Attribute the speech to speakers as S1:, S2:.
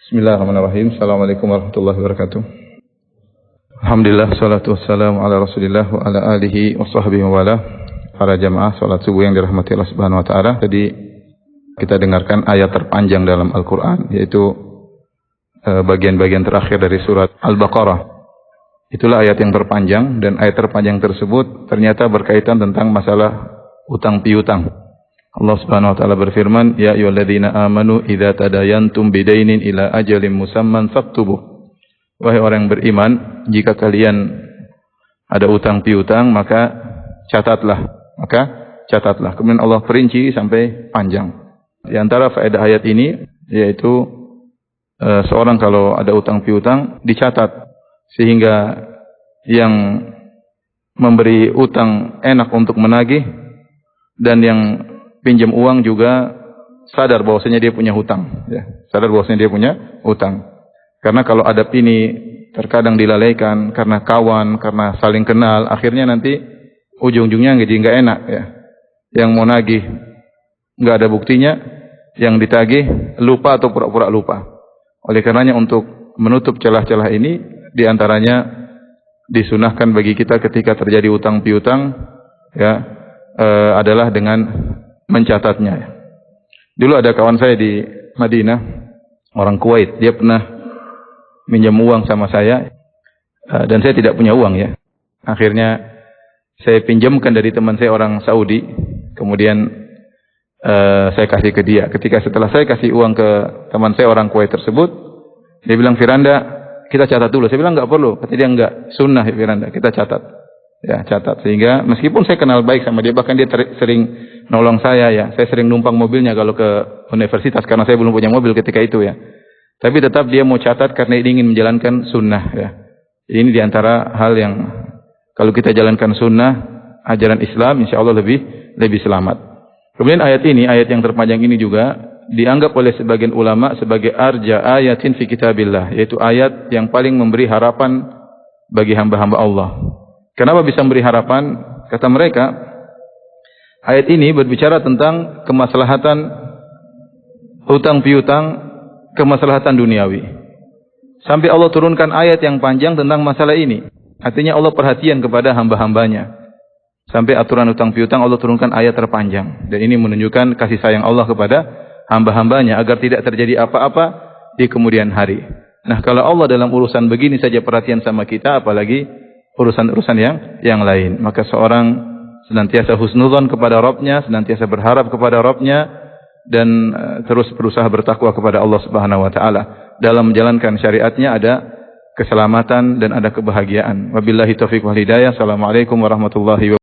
S1: Bismillahirrahmanirrahim. Assalamualaikum warahmatullahi wabarakatuh. Alhamdulillah, salatu wassalamu ala rasulillah wa ala alihi wa sahbihi wa wala. Para jamaah salat subuh yang dirahmati Allah subhanahu wa ta'ala. Tadi kita dengarkan ayat terpanjang dalam Al-Quran, yaitu bagian-bagian terakhir dari surat Al-Baqarah. Itulah ayat yang terpanjang, dan ayat terpanjang tersebut ternyata berkaitan tentang masalah utang piutang. Allah Subhanahu wa taala berfirman, "Ya ayyuhalladzina amanu idza tadayantum bidainin ila ajalin musamman faktubuh." Wahai orang yang beriman, jika kalian ada utang piutang, maka catatlah. Kemudian Allah perinci sampai panjang. Di antara faedah ayat ini yaitu seorang kalau ada utang piutang dicatat, sehingga yang memberi utang enak untuk menagih, dan yang pinjam uang juga sadar bahwasanya dia punya hutang, ya. Sadar bahwasanya dia punya hutang. Karena kalau adab ini terkadang dilalaikan karena kawan, karena saling kenal, akhirnya nanti ujung-ujungnya jadi nggak enak, ya. Yang mau nagih nggak ada buktinya, yang ditagih lupa atau pura-pura lupa. Oleh karenanya untuk menutup celah-celah ini, diantaranya disunahkan bagi kita ketika terjadi utang piutang, ya, adalah dengan mencatatnya. Dulu ada kawan saya di Madinah, orang Kuwait. Dia pernah minjam uang sama saya, dan saya tidak punya uang, ya. Akhirnya saya pinjamkan dari teman saya orang Saudi. Kemudian saya kasih ke dia. Setelah saya kasih uang ke teman saya orang Kuwait tersebut, dia bilang, "Firanda, kita catat dulu." Saya bilang, "Enggak perlu." Kata dia, "Enggak, sunnah ya Firanda, kita catat." Ya, catat. Sehingga meskipun saya kenal baik sama dia, bahkan dia sering nolong saya, ya. Saya sering numpang mobilnya kalau ke universitas, karena saya belum punya mobil ketika itu, ya. Tapi tetap dia mau catat karena dia ingin menjalankan sunnah, ya. Ini diantara hal yang kalau kita jalankan sunnah, ajaran Islam, insya Allah lebih selamat. Kemudian ayat yang terpanjang ini juga dianggap oleh sebagian ulama sebagai arja ayatin fi kitabillah, yaitu ayat yang paling memberi harapan bagi hamba-hamba Allah. Kenapa bisa memberi harapan? Kata mereka, ayat ini berbicara tentang kemaslahatan hutang piutang, kemaslahatan duniawi. Sampai Allah turunkan ayat yang panjang tentang masalah ini. Artinya Allah perhatian kepada hamba-hambanya. Sampai aturan hutang piutang Allah turunkan ayat terpanjang. Dan ini menunjukkan kasih sayang Allah kepada hamba-hambanya agar tidak terjadi apa-apa di kemudian hari. Nah, kalau Allah dalam urusan begini saja perhatian sama kita, apalagi urusan-urusan yang lain. Maka seorang senantiasa husnudzon kepada Rabbnya, senantiasa berharap kepada Rabbnya, dan terus berusaha bertakwa kepada Allah Subhanahu wa taala. Dalam menjalankan syariatnya ada keselamatan dan ada kebahagiaan. Wabillahi taufiq wal hidayah. Assalamualaikum warahmatullahi wabarakatuh.